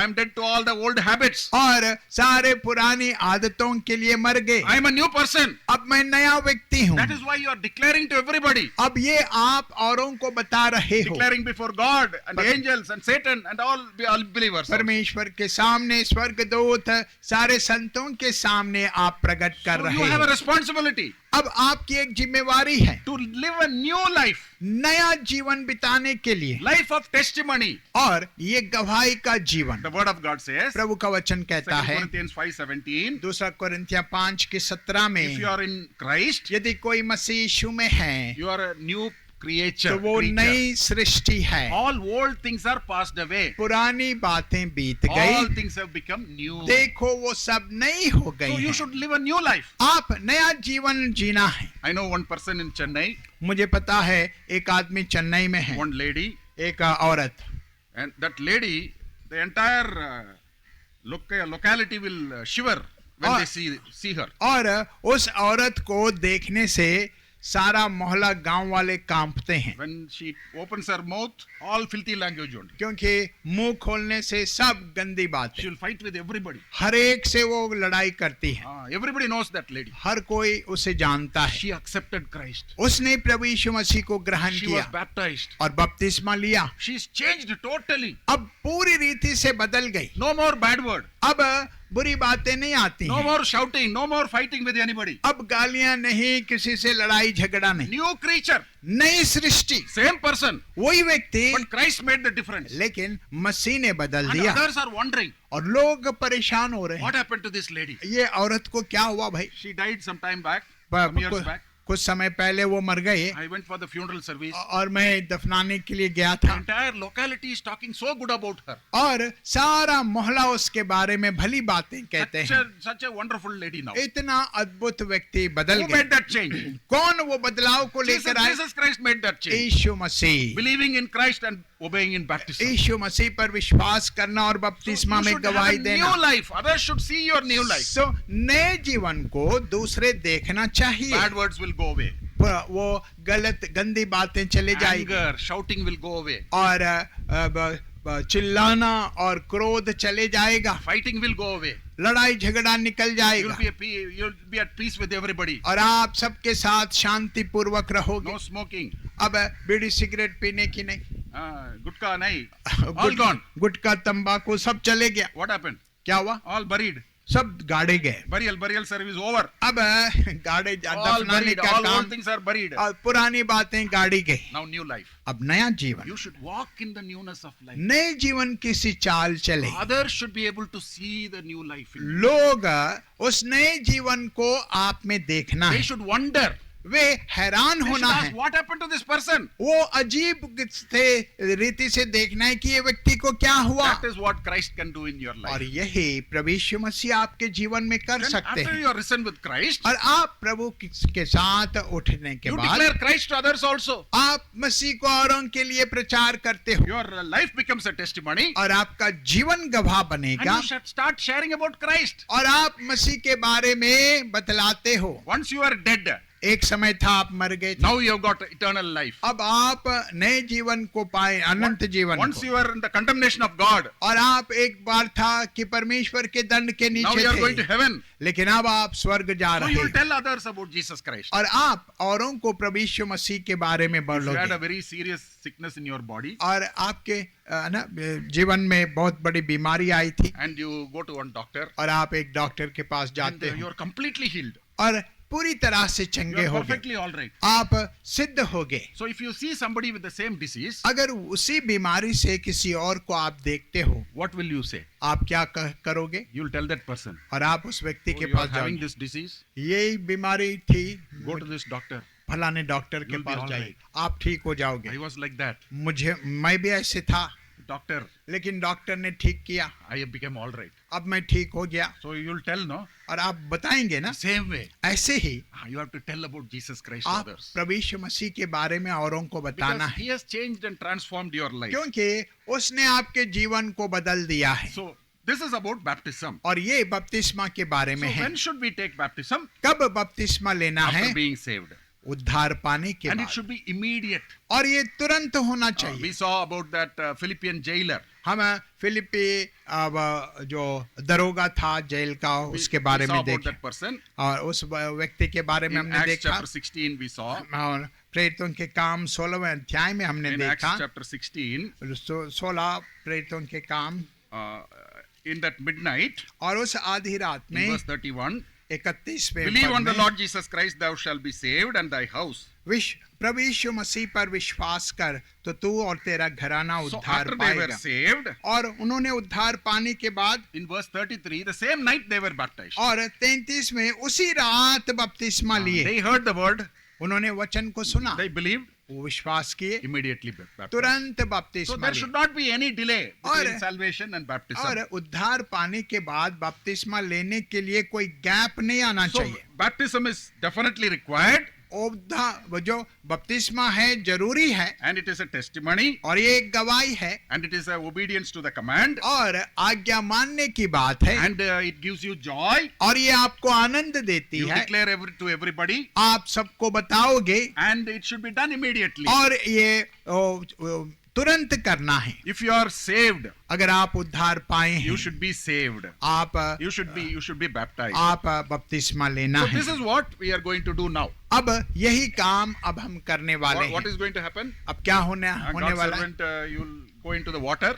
am dead to all the old habits.
और सारे पुरानी आदतों के लिए मर गए.
I am a new person.
अब मैं नया व्यक्ति हूँ.
That is why you are declaring to everybody.
अब ये आप औरों को बता रहे हो.
Declaring before God and the angels and Satan and all believers.
परमेश्वर के सामने, स्वर्गदूत, सारे संतों के सामने आप प्रकट कर
So
रहे
you have a
हो.
responsibility
अब आपकी एक जिम्मेवारी है
to live a new life.
नया जीवन बिताने के लिए,
Life of testimony.
और ये गवाही का जीवन.
The word of God says,
प्रभु का वचन
2
कहता है
Corinthians 5:17,
दूसरा कोरिन्थिया 5:17 में,
if you are in Christ,
यदि कोई मसीह यीशु में है
you are a new creature.
तो वो नई सृष्टि है.
All old things are passed away.
पुरानी बातें बीत
All
गई,
things have become new.
देखो वो सब नई हो गई
So you
हैं.
should live a new life.
आप नया जीवन जीना है.
I know one person in Chennai,
मुझे पता है एक आदमी चेन्नई में है,
one lady,
एक औरत,
and that lady, the entire locality will shiver when they see her.
और उस औरत को देखने से सारा मोहल्ला गांव वाले कांपते हैं,
When she opens her mouth, all filthy language only.
क्योंकि मुंह खोलने से सब गंदी बातें,
She will fight with everybody.
हर एक से वो लड़ाई करती है.
Everybody knows that lady.
हर कोई उसे जानता है.
She accepted Christ.
उसने प्रभु यीशु मसीह को ग्रहण
She was
किया
baptized.
और बपतिस्मा लिया.
She is changed totally.
अब पूरी रीति से बदल गई.
No more bad word.
अब बुरी बातें नहीं आती
No
हैं.
more shouting. No more fighting with anybody.
अब गालियां नहीं, किसी से लड़ाई झगड़ा नहीं.
New creature.
नई सृष्टि,
Same person.
वही व्यक्ति,
But Christ made the difference.
लेकिन मसीह ने बदल
And
दिया.
others are wondering,
और लोग परेशान हो रहे
what
हैं.
happened to this lady?
ये औरत को क्या हुआ भाई?
She died some time back, some years
कुछ
back.
कुछ समय पहले वो मर गए
I went for the funeral service.
और मैं दफनाने के लिए गया
The
था
entire locality is talking so good about her.
और सारा मोहल्ला उसके बारे में भली बातें कहते हैं.
Such a wonderful lady now.
इतना अद्भुत व्यक्ति बदल
Who
गए.
made that change?
कौन वो बदलाव को लेकर आए?
Jesus Christ made that change.
Yeshu Masih.
Believing in Christ and obeying in baptism.
यीशु मसीह पर विश्वास करना और बपतिस्मा
You
में
should have
गवाही
a
देना.
new life. Others should see your new life.
सो नए जीवन को दूसरे देखना चाहिए.
Bad words will go away.
वो गलत गंदी बातें चले जाएगी
Anger, shouting will go away.
और चिल्लाना और क्रोध चले जाएगा.
Fighting will go away.
लड़ाई झगड़ा निकल जाएगा
You'll be at peace with everybody.
और आप सबके साथ शांति पूर्वक रहोगे.
No smoking.
अब बीड़ी सिगरेट पीने की नहीं,
Gutka nahi. All gone.
गुटखा तंबाकू सब चले गया.
What happened?
क्या हुआ?
All buried.
सब गाड़े गए.
Burial service over.
अब गाड़े
All
दफनाने
buried.
का
All
काम
old things are buried.
और पुरानी बातें गाड़ी गई.
Now new life.
अब नया जीवन,
You should walk in the newness of life.
नए जीवन की सी चाल चले.
Others should be able to see the new life in you.
लोग उस नए जीवन को आप में देखना
They
है.
should wonder.
वे हैरान
They should
होना
ask,
है.
what happened to this person?
वो अजीब से रीति से देखना है कि ये व्यक्ति को क्या हुआ.
That is what Christ can do in your
और
life.
यही प्रभु यीशु मसीह आपके जीवन में कर
Then
सकते
after
हैं.
you are risen with Christ,
और आप प्रभु के साथ उठने के
you
बाद
declare Christ to others also.
आप मसीह को औरों के लिए प्रचार करते हो
Your life becomes a testimony.
और आपका जीवन गवाह
And
बनेगा
you should start sharing about Christ.
और आप मसीह के बारे में बतलाते हो.
Once you are dead,
एक समय था आप मर गए थे,
Now you have got eternal life.
अब आप नए जीवन को पाए, अनंत जीवन
Once
को।
you were in the condemnation of God,
और आप एक बार था कि परमेश्वर के दंड के
now
नीचे
you are going to
थे,
heaven.
लेकिन अब आप स्वर्ग जा
So
रहे
you will
हैं
tell others about Jesus Christ.
और आप औरों को प्रभु यीशु मसीह के बारे में
If you had a
बोलोगे।
very serious sickness in your body
और आपके ना जीवन में बहुत बड़ी बीमारी आई थी
and you go to one doctor
और आप एक डॉक्टर के पास
and
जाते
you
हो
are completely healed.
और पूरी तरह से
You
चंगे
are
हो गए,
perfectly all right.
आप सिद्ध हो गए।
So if you see somebody with the same disease,
अगर उसी बीमारी से किसी और को आप देखते हो,
what will you say?
आप क्या करोगे?
You will tell that person,
और आप उस व्यक्ति
"Oh,
के
you are
पास
having
जाओगे,
this disease,
यही बीमारी थी,
go to this doctor.
फलाने डॉक्टर के
You'll be
पास
all
जाइए,
right.
आप ठीक हो जाओगे।
I was like that.
मैं भी ऐसे था,
Doctor,
लेकिन डॉक्टर ने ठीक किया,
I have become all right.
अब मैं ठीक हो गया।
So you will tell, no?
और आप बताएंगे ना,
Same way.
ऐसे ही
You have to tell about Jesus Christ to
आप
others.
प्रभु यीशु मसीह के बारे में औरों को बताना
Because
है,
he has changed and transformed your life.
क्योंकि उसने आपके जीवन को बदल दिया है।
So this is about baptism.
और ये बपतिस्मा के बारे
So
में है।
when should we take baptism?
कब बपतिस्मा लेना है?
After being saved.
उद्धार पाने के
And it
बाद,
should be immediate.
और ये तुरंत होना
We
चाहिए।
saw about that Philippian jailer.
हम फिलिपी जो दरोगा था जेल का, उसके बारे
We saw
में
about
देखे
that person.
और उस व्यक्ति के बारे में
In
हमने
Acts
देखा।
chapter 16 we saw.
और प्रेरितों के काम 16वें अध्याय में हमने
In Acts
देखा,
chapter 16,
16 प्रेरितों के काम,
in that midnight,
और उस आधी रात
in
में
verse 31,
31वें
believe on
पद
the
में,
Lord Jesus Christ, thou shalt be saved and thy house.
प्रभु यीशु मसीह पर विश्वास कर तो तू और तेरा घराना
So
उद्धार
after they were
पाएगा।
saved,
और उन्होंने उद्धार पाने के बाद,
in verse 33, the same night they were baptized.
और 33 में उसी रात बपतिस्मा लिए।
They heard the word,
उन्होंने वचन को सुना,
they believed,
वो विश्वास किए,
immediately baptized.
तुरंत
So
बपतिस्मा
there
लिए।
should not be any delay between
और-
salvation and baptism.
और उद्धार पाने के बाद बपतिस्मा लेने के लिए कोई गैप नहीं आना
So
चाहिए।
baptism is definitely required
वो जो बपतिस्मा है जरूरी है,
and it is a testimony
और ये एक गवाही है,
and it is a obedience to the command
और आज्ञा मानने की बात है,
and it gives you joy.
और ये आपको आनंद देती
You
है,
declare to everybody
आप सबको बताओगे,
and it should be done immediately.
और ये तुरंत करना है।
If you are saved,
अगर आप उद्धार पाए
you
हैं,
should be saved.
आप
You should be baptized.
बपतिस्मा लेना
So
है।
this is what we are going to do now.
अब यही काम अब हम करने वाले
What
हैं।
is going to happen?
अब क्या होने
God's
वाला है?
servant, you will go into the water.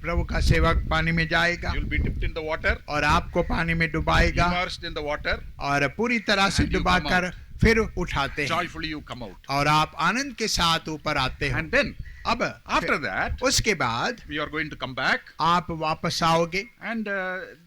प्रभु का सेवक पानी में जाएगा
You will be dipped in the water,
और आपको पानी में डुबाएगा,
immersed in the water.
और पूरी तरह से
And you
डुबाकर फिर उठाते हैं,
Joyfully you come out.
और आप आनंद के साथ ऊपर आते हो।
And then
अब
after that,
उसके बाद
we are going to come back
आप वापस आओगे,
and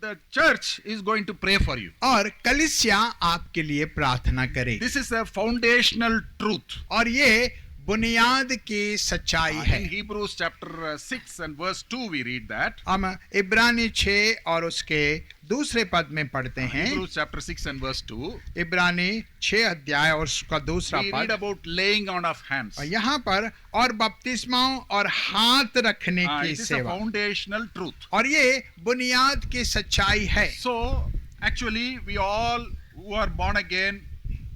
the church is going to pray for you.
और कलीसिया आपके लिए प्रार्थना करेगी।
This is a foundational truth.
और ये बुनियाद की सच्चाई है।
In Hebrews chapter 6 and verse 2 we read that.
हम इब्रानी 6 और उसके दूसरे पद में पढ़ते हैं,
Hebrews chapter 6 and verse 2.
इब्रानी 6 अध्याय और उसका दूसरा
We read
पद,
about laying on of hands.
और यहाँ पर और बपतिस्माओं और हाथ रखने की
It is a
सेवा,
foundational truth.
और ये बुनियाद की सच्चाई है।
So actually we all who are born again,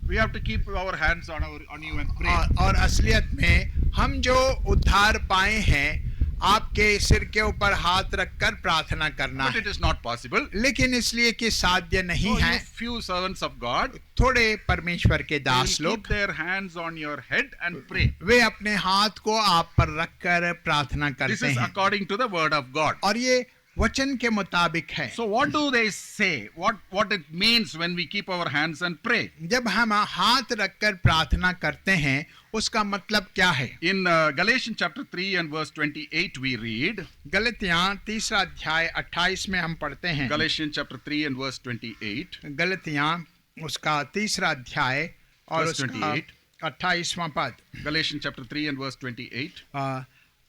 we have to keep our hands on you and pray.
और असलियत में हम जो उद्धार पाए हैं, आपके सिर के ऊपर हाथ रखकर प्रार्थना करना
But
है,
it is not possible.
लेकिन इसलिए कि साध्य नहीं
So
है।
you few servants of God,
थोड़े परमेश्वर के
they will
दास
keep
लोग,
their hands on your head and pray.
वे अपने हाथ को आप पर रखकर प्रार्थना
This
करते
is
हैं,
according to the word of God.
और ये वचन के मुताबिक है।
So what do they say? What it means when we keep our hands and pray?
जब हम हाथ रखकर प्रार्थना करते हैं, उसका मतलब क्या है?
In Galatians chapter 3 and verse 28 we read.
गलतियां 3 अध्याय 28 में हम पढ़ते हैं।
Galatians chapter 3 and verse 28.
गलतियां उसका 3 अध्याय और
Verse
उसका
28.
28वां पद।
Galatians chapter 3 and verse 28.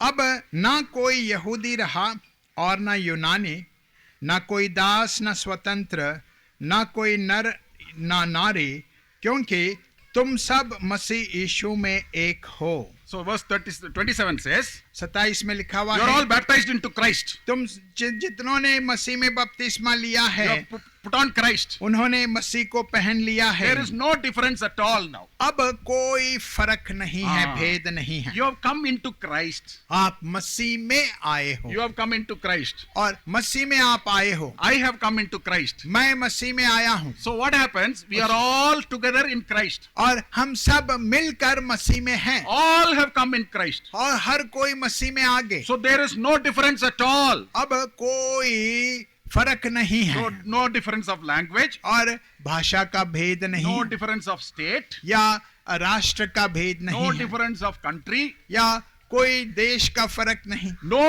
अब ना कोई यहूदी रहा और ना यूनानी, ना कोई दास ना स्वतंत्र, ना कोई नर ना नारी, क्योंकि तुम सब मसीह यीशु में एक हो।
So verse 27 says,
27 में लिखा हुआ
you are
है,
all baptized into Christ.
तुम जितनों ने मसीह में बपतिस्मा लिया
You
है,
have put on Christ.
उन्होंने मसीह को पहन लिया है।
There is no difference at all now.
अब कोई फर्क नहीं है,
हाँ।
भेद नहीं है।
You have come into Christ.
आप मसीह में आए हो
You have come into Christ.
और मसीह में आप आए हो।
I have come into Christ.
मैं मसीह में आया हूँ
So what happens? We are all together in Christ.
और हम सब मिलकर मसीह में हैं
All have come in Christ.
और हर कोई मसीह में आ गए।
So there is no difference at all.
अब कोई फर्क नहीं है
No difference of language.
और भाषा का भेद नहीं
No
है,
difference of state.
या राष्ट्र का भेद
No
नहीं है,
difference of country.
या कोई देश का फर्क नहीं,
No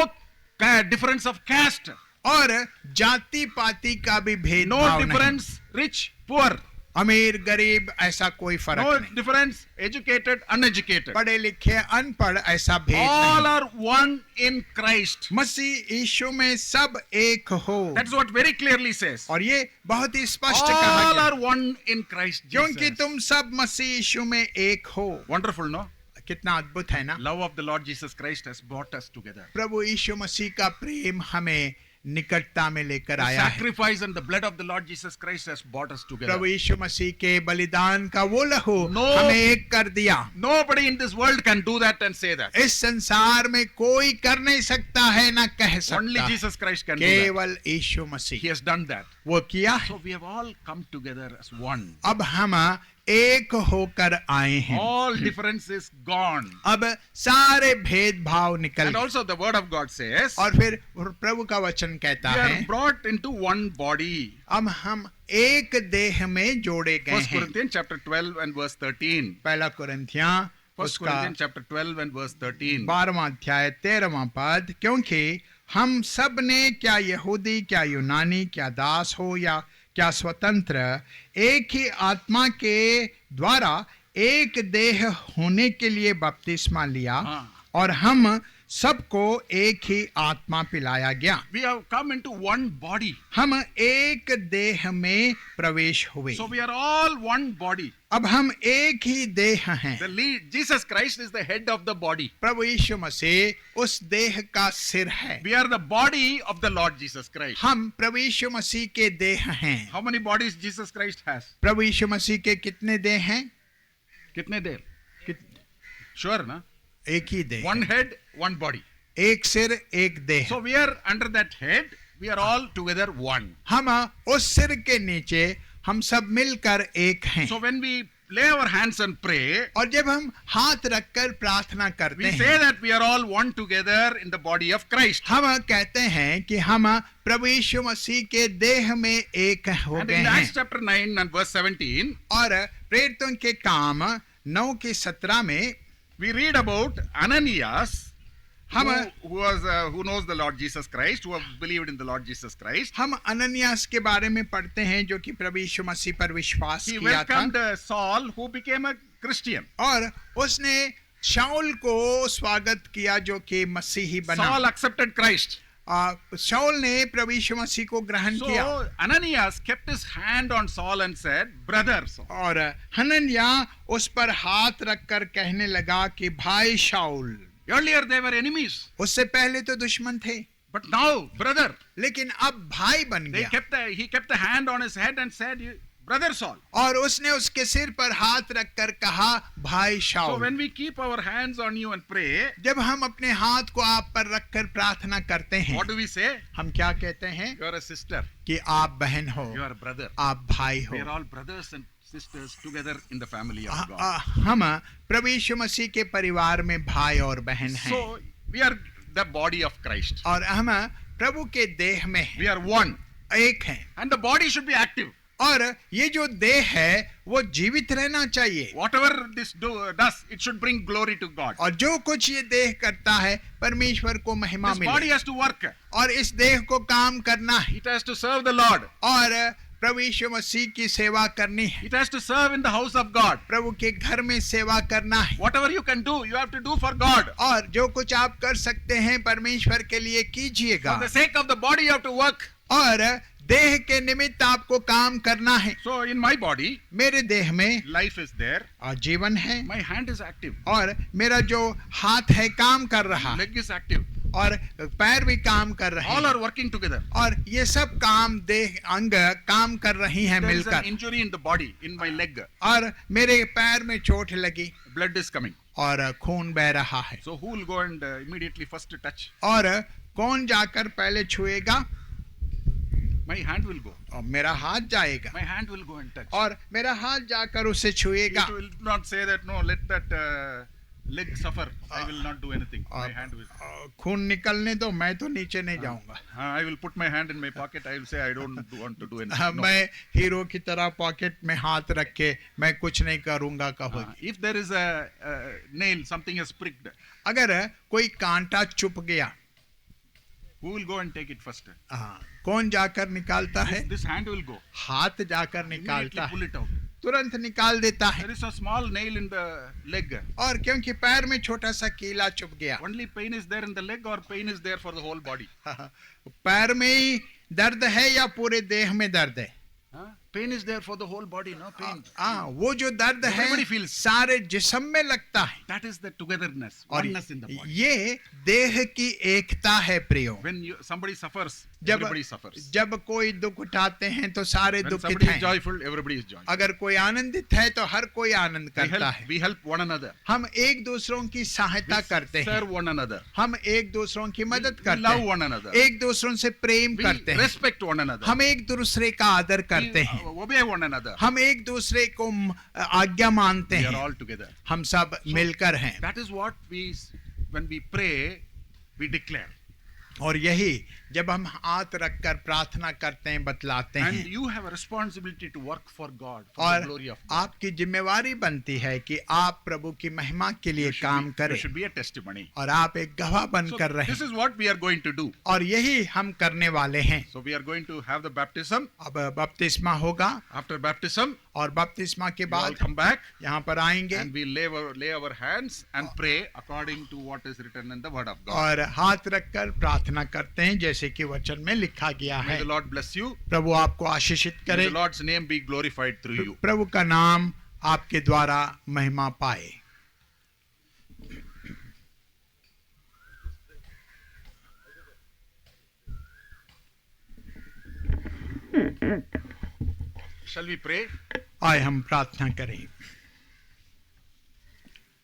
difference of caste.
और जाति पाति का भी भेद
No
भाव नहीं,
difference rich, poor.
अमीर गरीब ऐसा कोई फर्क
No
नहीं,
difference educated, uneducated.
पढ़े लिखे अनपढ़ ऐसा भेद
All
नहीं।
are one in Christ.
मसीह यीशु में सब एक हो,
That's what very clearly says.
और ये बहुत ही स्पष्ट कहा
All
गया,
are one in Christ
क्योंकि
Jesus.
तुम सब मसीह यीशु में एक हो।
Wonderful, no?
कितना अद्भुत है ना।
Love of the Lord Jesus Christ has brought us together.
प्रभु यीशु मसीह का प्रेम हमें निकटता में लेकर
The
आया है।
sacrifice and the blood of the Lord Jesus Christ has brought us together.
प्रभु यीशु मसीह के बलिदान का वो लहू
No.
हमें एक कर दिया।
Nobody in this world can do that and say that.
इस संसार में कोई कर नहीं सकता है, ना कह
Only
सकता है,
Jesus Christ can do that.
केवल यीशु
He
Masih
has done that.
वो किया है।
So we have all come together as one.
अब हम एक होकर आए हैं,
All difference is gone.
अब सारे भेदभाव निकल
And
गए।
also the word of God says,
और फिर प्रभु का वचन कहता
we
है,
are brought into one body.
अब हम एक देह में जोड़े गए
1
हैं।
Corinthians chapter 12 and verse 13.
पहला कुरिन्थियां
1
उसका
Corinthians chapter 12 and verse 13.
12वां अध्याय 13वां पद, क्योंकि हम सब ने क्या यहूदी क्या यूनानी क्या दास हो या क्या स्वतंत्र, एक ही आत्मा के द्वारा एक देह होने के लिए बपतिस्मा लिया
हाँ।
और हम सबको एक ही आत्मा पिलाया गया।
We have come into one body.
हम एक देह में प्रवेश हुए।
So we are all one body.
अब हम एक ही देह हैं।
Jesus Christ is the head of the body.
प्रभु यीशु मसीह उस देह का सिर है।
We are the body of the Lord Jesus Christ.
हम प्रभु यीशु मसीह के देह हैं।
How many bodies Jesus Christ has?
प्रभु यीशु मसीह के कितने देह हैं?
कितने देर? Sure, na?
एक ही देह,
One head, one body.
एक सिर एक देह।
So we are under that head. We are all together one.
हम उस सिर के नीचे हम सब मिलकर एक हैं।
So when we lay our hands and pray,
और जब हम हाथ रखकर प्रार्थना करते
we say
हैं,
that we are all one together in the body of Christ.
हम कहते हैं कि हम प्रभु यीशु मसीह के देह में एक हो
And
गए
in
हैं।
Acts chapter 9 and verse 17,
और प्रेरितों के काम 9 के 17 में
we read about Ananias,
हम
who knows the Lord Jesus Christ, who have believed in the Lord Jesus Christ.
हम अननियास के बारे में पढ़ते हैं जो कि प्रभु यीशु मसीह पर विश्वास
He
किया था
welcomed Saul, who became a Christian.
और उसने शाऊल को स्वागत किया जो कि मसीही बना।
Saul accepted Christ.
शाऊल ने प्रभु यीशु मसीह को ग्रहण किया
So Ananias kept his hand on Saul and said, "Brother Saul."
और हनन्या उस पर हाथ रखकर कहने लगा कि भाई शाऊल।
Earlier they were enemies,
उससे पहले तो दुश्मन थे,
but now brother.
लेकिन अब भाई बन गया।
He kept the hand on his head and said, "Brother Saul."
और उसने उसके सिर पर हाथ रखकर कहा भाई
So
Saul.
when we keep our hands on you and pray,
जब हम अपने हाथ को आप पर रखकर प्रार्थना करते हैं,
what do we say?
हम क्या कहते हैं?
You are a sister.
कि आप बहन हो,
You are a brother.
आप भाई
We
हो।
are all brothers and sisters together in the family of God.
हम प्रभु यीशु मसीह के परिवार में भाई और बहन हैं
So we are the body of Christ.
और हम प्रभु के देह में
We are one.
एक हैं
And the body should be active.
और ये जो देह है वो जीवित रहना चाहिए
Whatever this does, it should bring glory to God.
और जो कुछ ये देह करता है परमेश्वर को महिमा
This body
मिले
has to work.
और इस देह को काम करना है
It has to serve the Lord.
और प्रभु यीशु मसीह की सेवा करनी है,
It has to serve in the house of God.
प्रभु के घर में सेवा करना है
Whatever you can do, you have to do for God.
और जो कुछ आप कर सकते हैं परमेश्वर के लिए कीजिएगा
For the sake of the body, you have to work.
और देह के निमित्त आपको काम करना है।
So in my body,
मेरे देह में
life is there.
और जीवन है,
My hand is active.
और मेरा जो हाथ है काम कर रहा है,
Leg is active.
और पैर भी काम कर रहे
All
हैं,
are working together.
और ये सब काम देह अंग काम कर रही हैं
There is an
मिलकर।
injury in the body, in my leg.
और मेरे पैर में चोट लगी
Blood is coming.
और खून बह रहा है,
So who will go and immediately first touch?
और कौन जाकर पहले छुएगा?
My hand will go.
और मेरा हाथ जाएगा,
My hand will go and touch.
और मेरा हाथ जाकर उसे छुएगा।
It will not say that no, let that leg suffer. I will not do anything. My hand will.
खून निकलने दो, मैं तो नीचे नहीं जाऊंगा।
I will put my hand in my pocket. I will say I don't want to do anything. No.
मैं hero की तरह पॉकेट में हाथ रख के मैं कुछ नहीं करूंगा कहोगी।
If there is a nail, something is pricked,
अगर कोई कांटा चुप गया,
who will go and take it first?
हाँ, कौन जाकर निकालता है?
This hand will go.
हाथ जाकर
Immediately
निकालता
pull
है,
it out.
तुरंत निकाल देता है।
There is a small nail in the leg.
और क्योंकि पैर में छोटा सा कीला चुभ गया,
Only pain is there in the leg, or pain is there for the whole body?
पैर में ही दर्द है या पूरे देह में दर्द है?
Pain is there for the whole body, no pain.
हाँ, वो जो दर्द
Everybody
है
feels.
सारे जिस्म में लगता है।
That is the togetherness,
और
oneness in the body.
ये देह की एकता है प्रियो।
When somebody suffers,
जब
everybody suffers.
जब कोई दुख उठाते हैं तो सारे
When
दुखित
somebody is
हैं।
joyful, everybody is joyful.
अगर कोई आनंदित है तो हर कोई आनंद करता है।
We help one another.
हम एक दूसरों की सहायता करते हैं,
Serve one another.
हम एक दूसरों की मदद
We
करते
love
हैं,
one another.
एक दूसरों से प्रेम
We
करते हैं,
respect one another.
हम एक दूसरे का आदर करते
We
हैं,
obey one another.
हम एक दूसरे को आज्ञा मानते
We are
हैं,
all together.
हम सब मिलकर हैं।
That is what when we pray, we declare.
और यही जब हम हाथ रखकर प्रार्थना करते हैं बतलाते
And
हैं।
you have a responsibility to work for God, for
और
the glory of God.
आपकी जिम्मेवारी बनती है कि आप प्रभु की महिमा के लिए काम
There
करें,
should be a testimony.
और आप एक गवाह
So
बनकर रहें।
this is what we are going to do.
और यही हम करने वाले हैं।
So we are going to have the baptism.
अब बपतिस्मा होगा,
After baptism,
और बपतिस्मा के
we all
बाद
come back
यहाँ पर आएंगे
and we lay our hands and pray according to what is written in the Word of God.
और हाथ रखकर प्रार्थना करते हैं जैसे कि वचन में लिखा गया
May
है।
the Lord bless you.
प्रभु आपको आशीषित
May
करे,
the Lord's name be glorified through you.
प्रभु का नाम आपके द्वारा महिमा पाए।
Shall we pray?
आए हम प्रार्थना करें।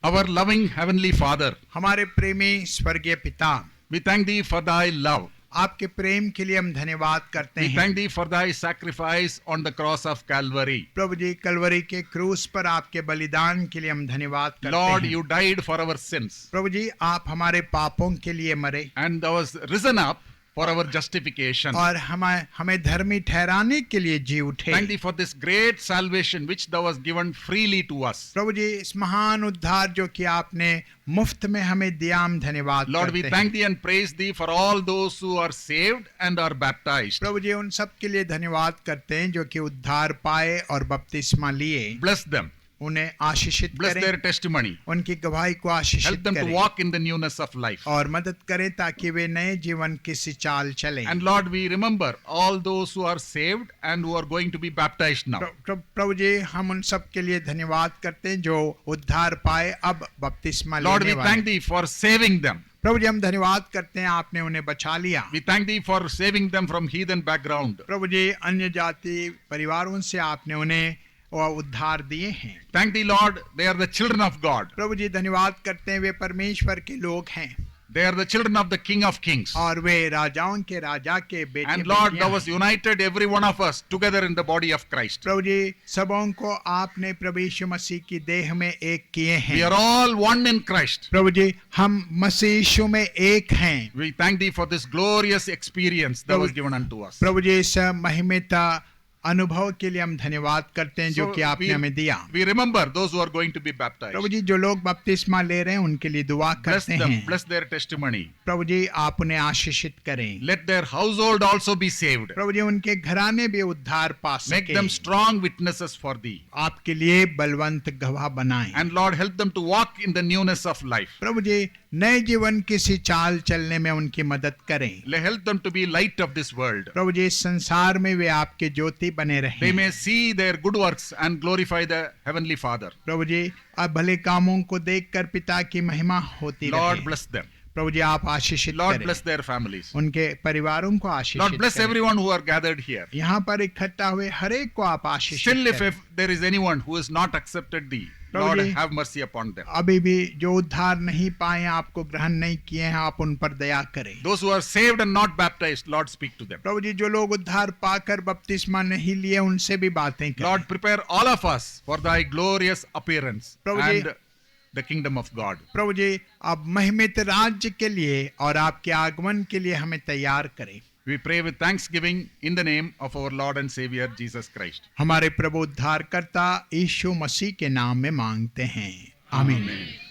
Our loving Heavenly Father,
हमारे प्रेमी स्वर्गीय पिता,
we thank Thee for Thy love.
आपके प्रेम के लिए हम धन्यवाद करते
We
हैं।
thank Thee for Thy sacrifice on the cross of Calvary.
प्रभु जी, कलवरी के क्रूस पर आपके बलिदान के लिए हम धन्यवाद करते
Lord,
हैं।
You died for our sins
प्रभु जी, आप हमारे पापों के लिए मरे
and Thou was risen up for our justification.
और हमें धर्मी ठहराने के लिए जी उठे।
Thank Thee for this great salvation which Thou was given freely to us.
प्रभु जी, इस महान उद्धार जो कि आपने मुफ्त में हमें दिया, हम धन्यवाद
Lord, we
करते
thank
हैं।
Thee and praise Thee for all those who are saved and are baptized.
प्रभु जी, उन सब के लिए धन्यवाद करते हैं जो कि उद्धार पाए और बपतिस्मा लिए।
Bless them.
उन्हें आशीषित
Bless
करें,
their testimony.
उनकी गवाही को
Help
आशीषित
them to
करें
walk in the newness of life.
और मदद करें ताकि वे नए जीवन की सी चाल चलें।
And Lord, we remember all those who are saved and who are going to be baptized now.
प्रभु जी, हम उन सब के लिए धन्यवाद करते हैं जो उद्धार पाए अब बपतिस्मा
Lord,
लेने
we
वाले।
thank Thee for saving them.
प्रभु जी, हम धन्यवाद करते हैं आपने उन्हें बचा लिया।
We thank Thee for saving them from heathen background.
प्रभु जी, अन्य जाति परिवारों से आपने उन्हें उद्धार दिए हैं।
Thank Thee, Lord, they are the children of God.
प्रभु जी, धन्यवाद करते हैं वे परमेश्वर के लोग हैं
They are the children of the King of Kings.
और वे राजाओं के राजा के बेटे
And Lord,
बेटियां
Thou hast
हैं।
united every one of us together in the body of Christ.
प्रभु जी, सबों को आपने प्रभु यीशु मसीह की देह में एक किए
We
हैं।
are all one in Christ.
प्रभु जी, हम मसीह यीशु में एक हैं।
We thank Thee for this glorious experience Thou hast given unto us.
प्रभु जी, इस महिमित अनुभव के लिए हम धन्यवाद करते हैं जो
So
कि आपने हमें दिया।
we remember those who are going to be baptized.
प्रभु जी, जो लोग बपतिस्मा ले रहे हैं उनके लिए दुआ
Bless
करते
them,
हैं।
bless their testimony.
प्रभु जी, आप उन्हें आशीषित करें।
Let their household also be saved.
प्रभु जी, उनके घराने भी उद्धार पा
Make
सके।
them strong witnesses for thee.
आपके लिए बलवंत गवाह बनाएं।
And Lord, help them to walk in the newness of life.
प्रभु जी, नए जीवन की सी चाल चलने में उनकी मदद करें।
Help them to be light of this world.
प्रभु जी, इस संसार में वे आपके ज्योति बने
They
रहें।
may see their good works and glorify the Heavenly Father.
प्रभु जी, अब भले कामों को देखकर पिता की महिमा होती
Lord,
रहे।
bless them.
प्रभु जी, आप आशीषित
Lord,
करें।
bless their families.
उनके परिवारों को
Lord,
आशीषित
bless
करें।
everyone who are gathered here.
यहाँ पर इकट्ठा हुए हर एक को आप आशीषित
Still, if
करें।
there is anyone who has not accepted thee,
Prabhu
Lord,
ji,
have mercy upon them.
अभी भी जो उद्धार नहीं पाए, आपको ग्रहण नहीं किए हैं, आप उन पर दया करें।
Those who are saved and not baptized, Lord, speak to them.
प्रभु जी, जो लोग उद्धार पाकर बपतिस्मा नहीं लिए, उनसे भी बातें करें।
Lord, prepare all of us for thy glorious appearance
Prabhu ji,
and the kingdom of God.
प्रभु जी, आप महिमित राज्य के लिए और आपके आगमन के लिए हमें तैयार करें।
We pray with thanksgiving in the name of our Lord and Savior Jesus Christ.
हमारे प्रभु उद्धारकर्ता यीशु मसीह के नाम में मांगते हैं, आमीन।
Amen.